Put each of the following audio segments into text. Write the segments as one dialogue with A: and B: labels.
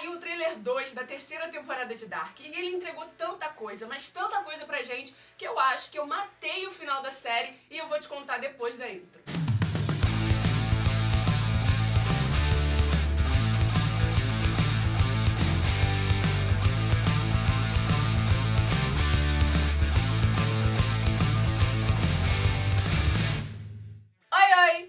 A: Saiu o trailer 2 da terceira temporada de Dark e ele entregou tanta coisa, mas tanta coisa pra gente, que eu acho que eu matei o final da série e eu vou te contar depois da intro.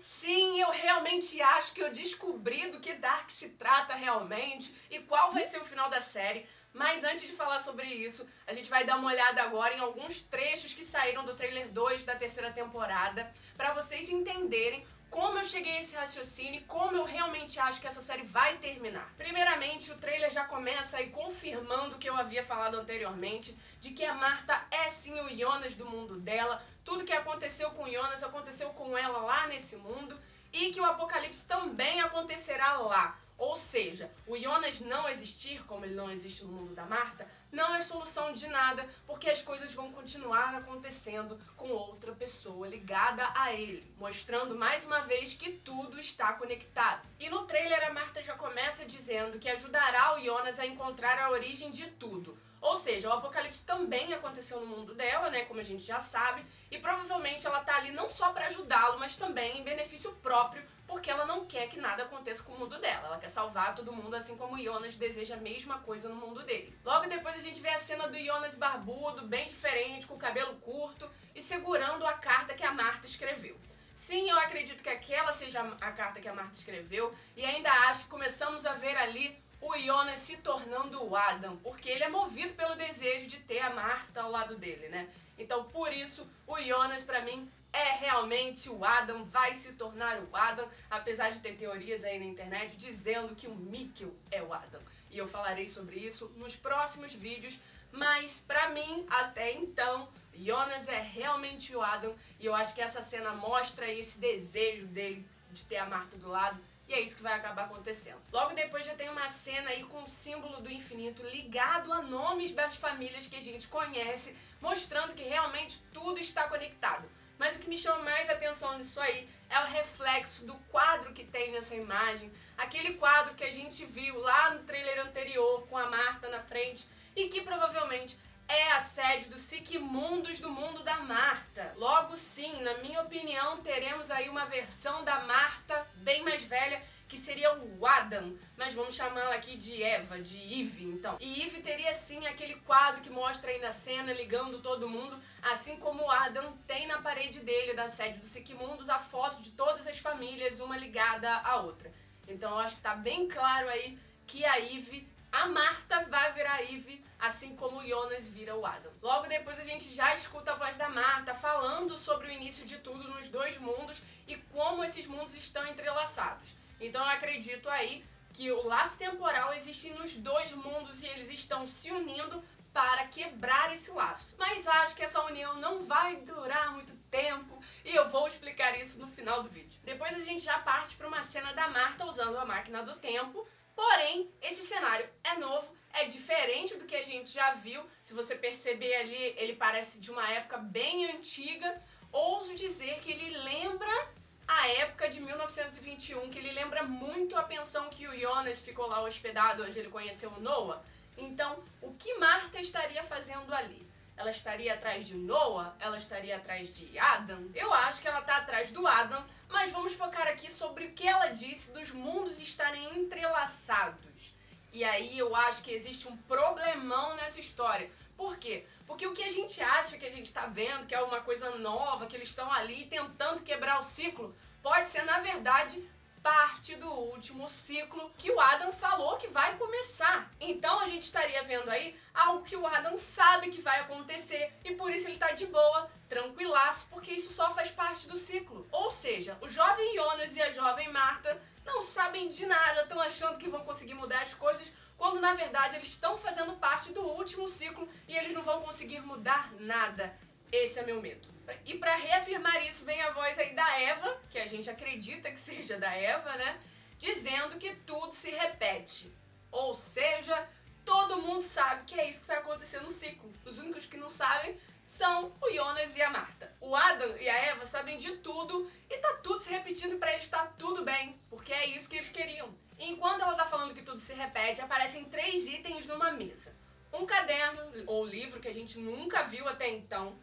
A: Sim, eu realmente acho que eu descobri do que Dark se trata realmente e qual vai ser o final da série. Mas antes de falar sobre isso, a gente vai dar uma olhada agora em alguns trechos que saíram do trailer 2 da terceira temporada, para vocês entenderem como eu cheguei a esse raciocínio e como eu realmente acho que essa série vai terminar. Primeiramente, o trailer já começa aí confirmando o que eu havia falado anteriormente, de que a Martha é sim o Jonas do mundo dela, tudo que aconteceu com o Jonas aconteceu com ela lá nesse mundo, e que o apocalipse também acontecerá lá. Ou seja, o Jonas não existir, como ele não existe no mundo da Martha, não é solução de nada, porque as coisas vão continuar acontecendo com outra pessoa ligada a ele, mostrando mais uma vez que tudo está conectado. E no trailer a Martha já começa dizendo que ajudará o Jonas a encontrar a origem de tudo. Ou seja, o apocalipse também aconteceu no mundo dela, né, como a gente já sabe, e provavelmente ela tá ali não só para ajudá-lo, mas também em benefício próprio, porque ela não quer que nada aconteça com o mundo dela. Ela quer salvar todo mundo, assim como o Jonas deseja a mesma coisa no mundo dele. Logo depois a gente vê a cena do Jonas barbudo, bem diferente, com o cabelo curto e segurando a carta que a Martha escreveu. Sim, eu acredito que aquela seja a carta que a Martha escreveu e ainda acho que começamos a ver ali o Jonas se tornando o Adam, porque ele é movido pelo desejo de ter a Martha ao lado dele, né? Então, por isso, o Jonas, pra mim, é realmente o Adam, vai se tornar o Adam, apesar de ter teorias aí na internet dizendo que o Mikkel é o Adam. E eu falarei sobre isso nos próximos vídeos, mas pra mim, até então, Jonas é realmente o Adam, e eu acho que essa cena mostra esse desejo dele de ter a Martha do lado, e é isso que vai acabar acontecendo. Logo depois já tem uma cena aí com o símbolo do infinito ligado a nomes das famílias que a gente conhece, mostrando que realmente tudo está conectado. Mas o que me chama mais atenção nisso aí é o reflexo do quadro que tem nessa imagem, aquele quadro que a gente viu lá no trailer anterior com a Martha na frente e que provavelmente é a sede do Siquemundos do mundo da Martha. Logo sim, na minha opinião, teremos aí uma versão da Martha bem mais velha, que seria o Adam, mas vamos chamá-la aqui de Eva, de Eve, então. E Eve teria sim aquele quadro que mostra aí na cena, ligando todo mundo, assim como o Adam tem na parede dele, da sede do Siquemundos, a foto de todas as famílias, uma ligada à outra. Então eu acho que tá bem claro aí que a Martha vai virar Eve, assim como o Jonas vira o Adam. Logo depois a gente já escuta a voz da Martha falando sobre o início de tudo nos dois mundos e como esses mundos estão entrelaçados. Então eu acredito aí que o laço temporal existe nos dois mundos e eles estão se unindo para quebrar esse laço. Mas acho que essa união não vai durar muito tempo e eu vou explicar isso no final do vídeo. Depois a gente já parte para uma cena da Martha usando a máquina do tempo. Porém, esse cenário é novo, é diferente do que a gente já viu. Se você perceber ali, ele parece de uma época bem antiga. Ouso dizer que ele lembra a época de 1921, que ele lembra muito a pensão que o Jonas ficou lá hospedado, onde ele conheceu o Noah. Então, o que Martha estaria fazendo ali? Ela estaria atrás de Noah? Ela estaria atrás de Adam? Eu acho que ela está atrás do Adam, mas vamos focar aqui sobre o que ela disse dos mundos estarem entrelaçados. E aí eu acho que existe um problemão nessa história. Por quê? Porque o que a gente acha que a gente está vendo, que é uma coisa nova, que eles estão ali tentando quebrar o ciclo, pode ser, na verdade, parte do último ciclo que o Adam falou que vai começar. Então a gente estaria vendo aí algo que o Adam sabe que vai acontecer e por isso ele tá de boa, tranquilaço, porque isso só faz parte do ciclo. Ou seja, o jovem Jonas e a jovem Martha não sabem de nada, estão achando que vão conseguir mudar as coisas, quando na verdade eles estão fazendo parte do último ciclo e eles não vão conseguir mudar nada. Esse é meu medo. E para reafirmar isso, vem a voz aí da Eva, que a gente acredita que seja da Eva, né? Dizendo que tudo se repete. Ou seja, todo mundo sabe que é isso que vai acontecer no ciclo. Os únicos que não sabem são o Jonas e a Marta. O Adam e a Eva sabem de tudo e tá tudo se repetindo pra eles, tá tudo bem, porque é isso que eles queriam. E enquanto ela tá falando que tudo se repete, aparecem 3 itens numa mesa. Um caderno ou livro que a gente nunca viu até então,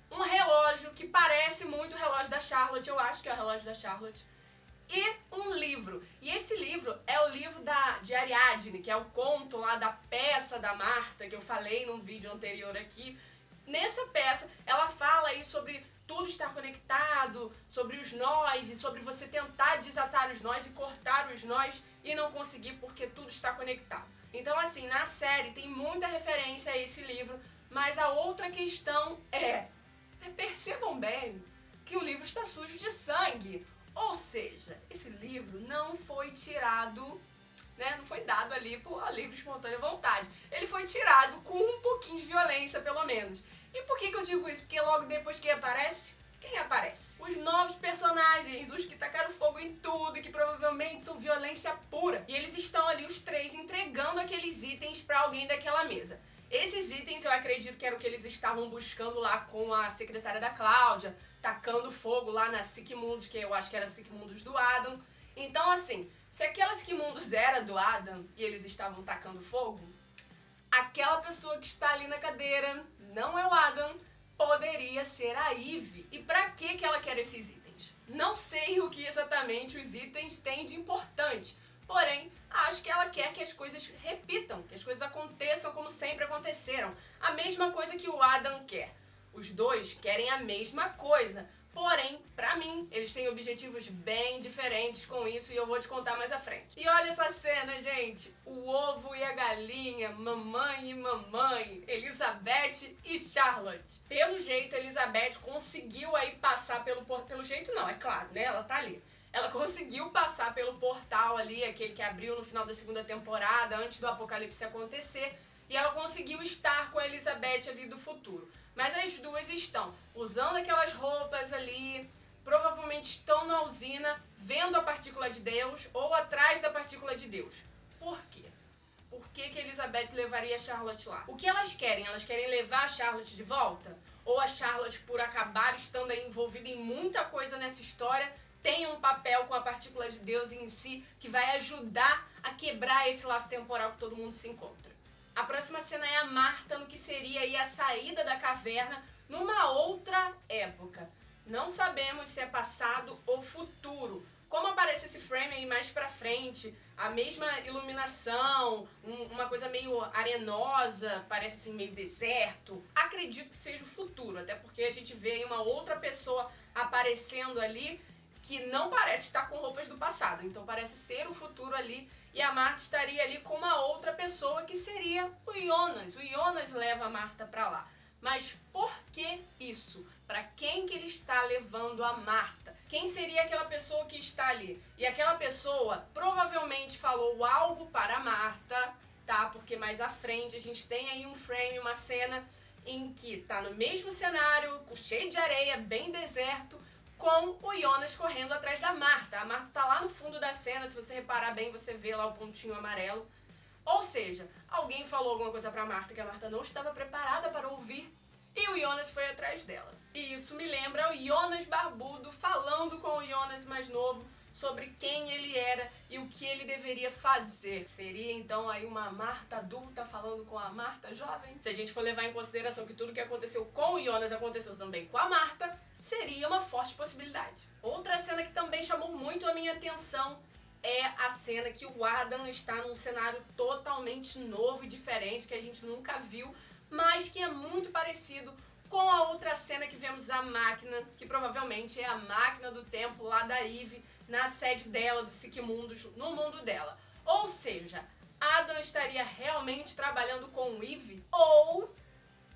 A: um relógio que parece muito o relógio da Charlotte, eu acho que é o relógio da Charlotte, e um livro. E esse livro é o livro de Ariadne, que é o conto lá da peça da Marta, que eu falei num vídeo anterior aqui. Nessa peça, ela fala aí sobre tudo estar conectado, sobre os nós e sobre você tentar desatar os nós e cortar os nós e não conseguir porque tudo está conectado. Então, assim, na série tem muita referência a esse livro, mas a outra questão percebam bem que o livro está sujo de sangue. Ou seja, esse livro não foi tirado, né, não foi dado ali por livre espontânea vontade. Ele foi tirado com um pouquinho de violência, pelo menos. E por que eu digo isso? Porque logo depois que aparece, quem aparece? Os novos personagens, os que tacaram fogo em tudo e que provavelmente são violência pura. E eles estão ali, os 3, entregando aqueles itens para alguém daquela mesa. Esses itens eu acredito que era o que eles estavam buscando lá com a secretária da Cláudia, tacando fogo lá na Sigmundos, que eu acho que era Sigmundos do Adam. Então, assim, se aquela Sigmundos era do Adam e eles estavam tacando fogo, aquela pessoa que está ali na cadeira, não é o Adam, poderia ser a Eve. E pra que ela quer esses itens? Não sei o que exatamente os itens têm de importante, porém, acho que ela quer que as coisas repitam, que as coisas aconteçam como sempre aconteceram. A mesma coisa que o Adam quer. Os dois querem a mesma coisa, porém, pra mim, eles têm objetivos bem diferentes com isso e eu vou te contar mais à frente. E olha essa cena, gente, o ovo e a galinha, mamãe e mamãe, Elizabeth e Charlotte. Pelo jeito, Elizabeth conseguiu aí passar pelo jeito não, é claro, né, ela tá ali. Ela conseguiu passar pelo portal ali, aquele que abriu no final da 2ª temporada, antes do apocalipse acontecer, e ela conseguiu estar com a Elizabeth ali do futuro. Mas as duas estão usando aquelas roupas ali, provavelmente estão na usina, vendo a partícula de Deus ou atrás da partícula de Deus. Por quê? Por que Elizabeth levaria a Charlotte lá? O que elas querem? Elas querem levar a Charlotte de volta? Ou a Charlotte, por acabar estando aí envolvida em muita coisa nessa história, tem um papel com a partícula de Deus em si que vai ajudar a quebrar esse laço temporal que todo mundo se encontra? A próxima cena é a Marta no que seria aí a saída da caverna numa outra época. Não sabemos se é passado ou futuro. Como aparece esse frame aí mais pra frente, a mesma iluminação, uma coisa meio arenosa, parece assim meio deserto. Acredito que seja o futuro, até porque a gente vê aí uma outra pessoa aparecendo ali que não parece estar com roupas do passado, então parece ser o futuro ali, e a Marta estaria ali com uma outra pessoa que seria o Jonas. O Jonas leva a Marta para lá. Mas por que isso? Para quem que ele está levando a Marta? Quem seria aquela pessoa que está ali? E aquela pessoa provavelmente falou algo para a Marta, tá? Porque mais à frente a gente tem aí um frame, uma cena em que tá no mesmo cenário, cheio de areia, bem deserto, com o Jonas correndo atrás da Marta. A Marta tá lá no fundo da cena, se você reparar bem, você vê lá o pontinho amarelo. Ou seja, alguém falou alguma coisa pra Marta que a Marta não estava preparada para ouvir, e o Jonas foi atrás dela. E isso me lembra o Jonas barbudo falando com o Jonas mais novo sobre quem ele era e o que ele deveria fazer. Seria então aí uma Marta adulta falando com a Marta jovem? Se a gente for levar em consideração que tudo que aconteceu com o Jonas aconteceu também com a Marta, seria uma forte possibilidade. Outra cena que também chamou muito a minha atenção é a cena que o Adam está num cenário totalmente novo e diferente, que a gente nunca viu, mas que é muito parecido com a outra cena que vemos a máquina, que provavelmente é a máquina do tempo lá da Eve, na sede dela, do Sigmundos, no mundo dela. Ou seja, Adam estaria realmente trabalhando com o Eve, ou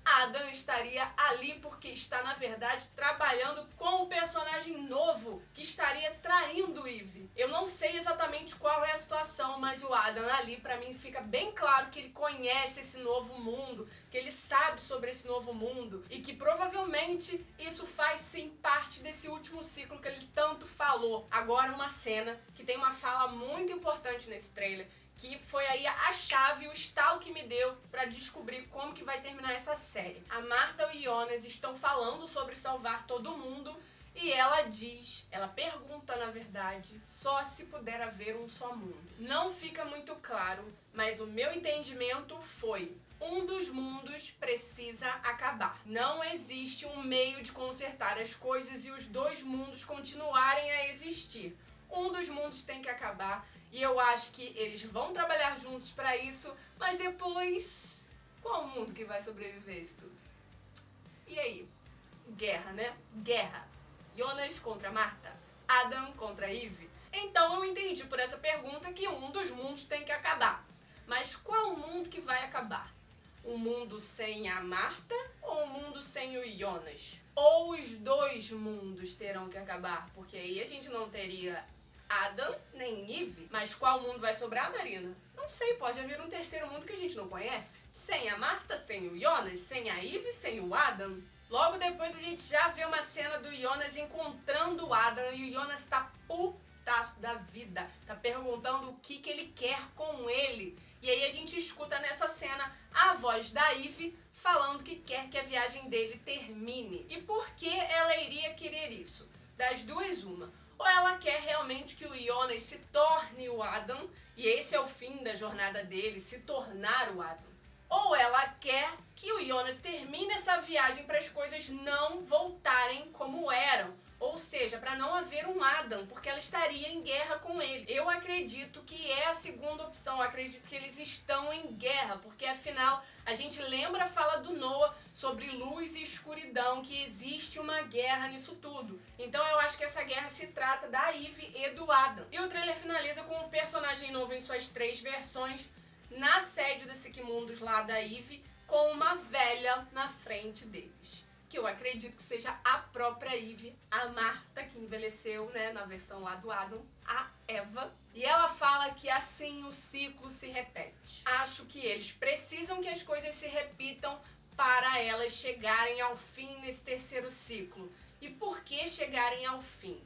A: Adam estaria ali porque está, na verdade, trabalhando com um personagem novo que estaria traindo Eve. Eu não sei exatamente qual é a situação, mas o Adam ali, pra mim, fica bem claro que ele conhece esse novo mundo, que ele sabe sobre esse novo mundo e que provavelmente isso faz sim parte desse último ciclo que ele tanto falou. Agora uma cena que tem uma fala muito importante nesse trailer, que foi aí a chave, o estalo que me deu pra descobrir como que vai terminar essa série. A Marta e o Jonas estão falando sobre salvar todo mundo e ela pergunta na verdade, só se puder haver um só mundo. Não fica muito claro, mas o meu entendimento foi: um dos mundos precisa acabar. Não existe um meio de consertar as coisas e os dois mundos continuarem a existir. Um dos mundos tem que acabar e eu acho que eles vão trabalhar juntos pra isso, mas depois, qual mundo que vai sobreviver a isso tudo? E aí? Guerra, né? Guerra. Jonas contra Marta, Adam contra Eve. Então eu entendi por essa pergunta que um dos mundos tem que acabar. Mas qual mundo que vai acabar? Um mundo sem a Marta ou um mundo sem o Jonas? Ou os dois mundos terão que acabar? Porque aí a gente não teria Adam nem Eve. Mas qual mundo vai sobrar, Marina? Não sei, pode haver um terceiro mundo que a gente não conhece. Sem a Marta, sem o Jonas, sem a Eve, sem o Adam. Logo depois a gente já vê uma cena do Jonas encontrando o Adam e o Jonas tá putaço da vida. Tá perguntando o que ele quer com ele. E aí a gente escuta nessa cena a voz da Eve falando que quer que a viagem dele termine. E por que ela iria querer isso? Das duas, uma. Ou ela quer realmente que o Jonas se torne o Adam, e esse é o fim da jornada dele, se tornar o Adam. Ou ela quer que o Jonas termine essa viagem para as coisas não voltarem como eram. Ou seja, para não haver um Adam, porque ela estaria em guerra com ele. Eu acredito que é a segunda opção, eu acredito que eles estão em guerra, porque afinal a gente lembra a fala do Noah sobre luz e escuridão, que existe uma guerra nisso tudo. Então eu acho que essa guerra se trata da Eve e do Adam. E o trailer finaliza com um personagem novo em suas 3 versões, na sede da Siquemundos lá da Eve, com uma velha na frente deles. Que eu acredito que seja a própria Eve, a Marta, que envelheceu, né, na versão lá do Adam, a Eva. E ela fala que assim o ciclo se repete. Acho que eles precisam que as coisas se repitam para elas chegarem ao fim nesse terceiro ciclo. E por que chegarem ao fim?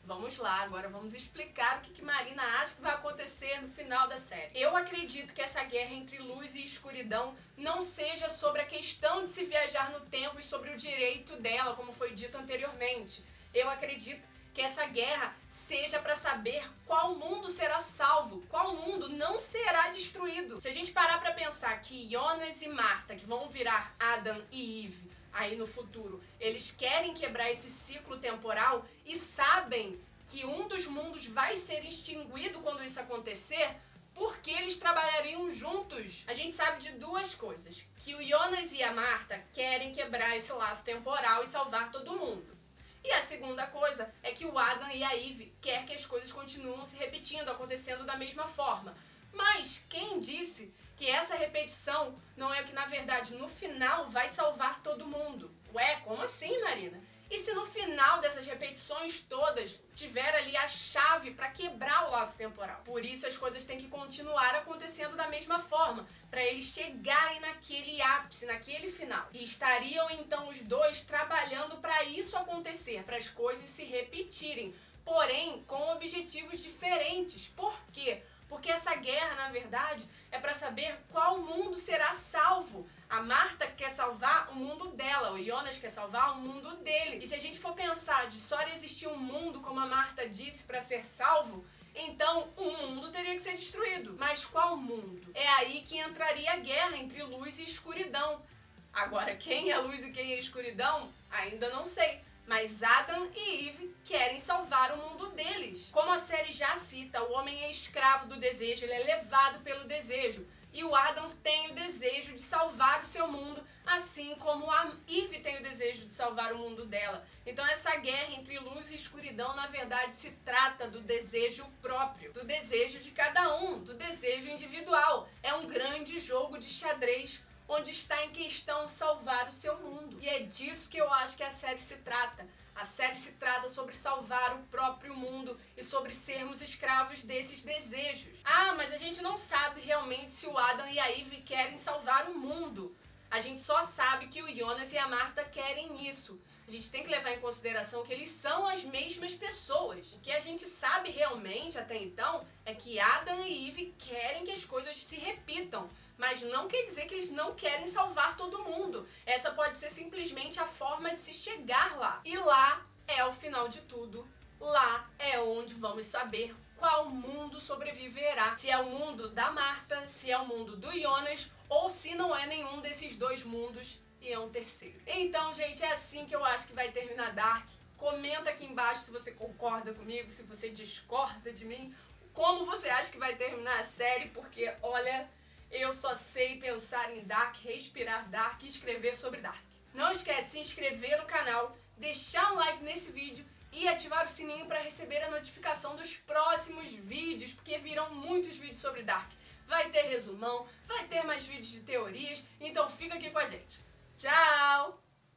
A: Vamos lá, agora vamos explicar o que Marina acha que vai acontecer no final da série. Eu acredito que essa guerra entre luz e escuridão não seja sobre a questão de se viajar no tempo e sobre o direito dela, como foi dito anteriormente. Eu acredito que essa guerra seja para saber qual mundo será salvo, qual mundo não será destruído. Se a gente parar para pensar que Jonas e Marta, que vão virar Adam e Eve, aí no futuro, eles querem quebrar esse ciclo temporal e sabem que um dos mundos vai ser extinguido quando isso acontecer, porque eles trabalhariam juntos. A gente sabe de 2 coisas: que o Jonas e a Marta querem quebrar esse laço temporal e salvar todo mundo. E a segunda coisa é que o Adam e a Eve querem que as coisas continuem se repetindo, acontecendo da mesma forma. Mas quem disse que essa repetição não é o que, na verdade, no final vai salvar todo mundo? Ué, como assim, Marina? E se no final dessas repetições todas tiver ali a chave para quebrar o laço temporal? Por isso as coisas têm que continuar acontecendo da mesma forma, para eles chegarem naquele ápice, naquele final. E estariam então os dois trabalhando para isso acontecer, para as coisas se repetirem, porém com objetivos diferentes. Por quê? Porque essa guerra, na verdade, é para saber qual mundo será salvo. A Marta quer salvar o mundo dela, o Jonas quer salvar o mundo dele. E se a gente for pensar de só existir um mundo, como a Marta disse, para ser salvo, então um mundo teria que ser destruído. Mas qual mundo? É aí que entraria a guerra entre luz e escuridão. Agora, quem é luz e quem é escuridão, ainda não sei. Mas Adam e Eve querem salvar o mundo deles. Como a série já cita, o homem é escravo do desejo, ele é levado pelo desejo. E o Adam tem o desejo de salvar o seu mundo, assim como a Eve tem o desejo de salvar o mundo dela. Então essa guerra entre luz e escuridão, na verdade, se trata do desejo próprio, do desejo de cada um, do desejo individual. É um grande jogo de xadrez, onde está em questão salvar o seu mundo. E é disso que eu acho que a série se trata. A série se trata sobre salvar o próprio mundo e sobre sermos escravos desses desejos. Ah, mas a gente não sabe realmente se o Adam e a Eve querem salvar o mundo. A gente só sabe que o Jonas e a Marta querem isso. A gente tem que levar em consideração que eles são as mesmas pessoas. O que a gente sabe realmente até então é que Adam e Eve querem que as coisas se repitam, mas não quer dizer que eles não querem salvar todo mundo. Essa pode ser simplesmente a forma de se chegar lá. E lá é o final de tudo. Lá é onde vamos saber qual mundo sobreviverá. Se é o mundo da Marta, se é o mundo do Jonas, ou se não é nenhum desses dois mundos e é um terceiro. Então, gente, é assim que eu acho que vai terminar Dark. Comenta aqui embaixo se você concorda comigo, se você discorda de mim, como você acha que vai terminar a série, porque, olha, eu só sei pensar em Dark, respirar Dark e escrever sobre Dark. Não esquece de se inscrever no canal, deixar um like nesse vídeo e ativar o sininho para receber a notificação dos próximos vídeos, porque virão muitos vídeos sobre Dark. Vai ter resumão, vai ter mais vídeos de teorias, então fica aqui com a gente. Tchau!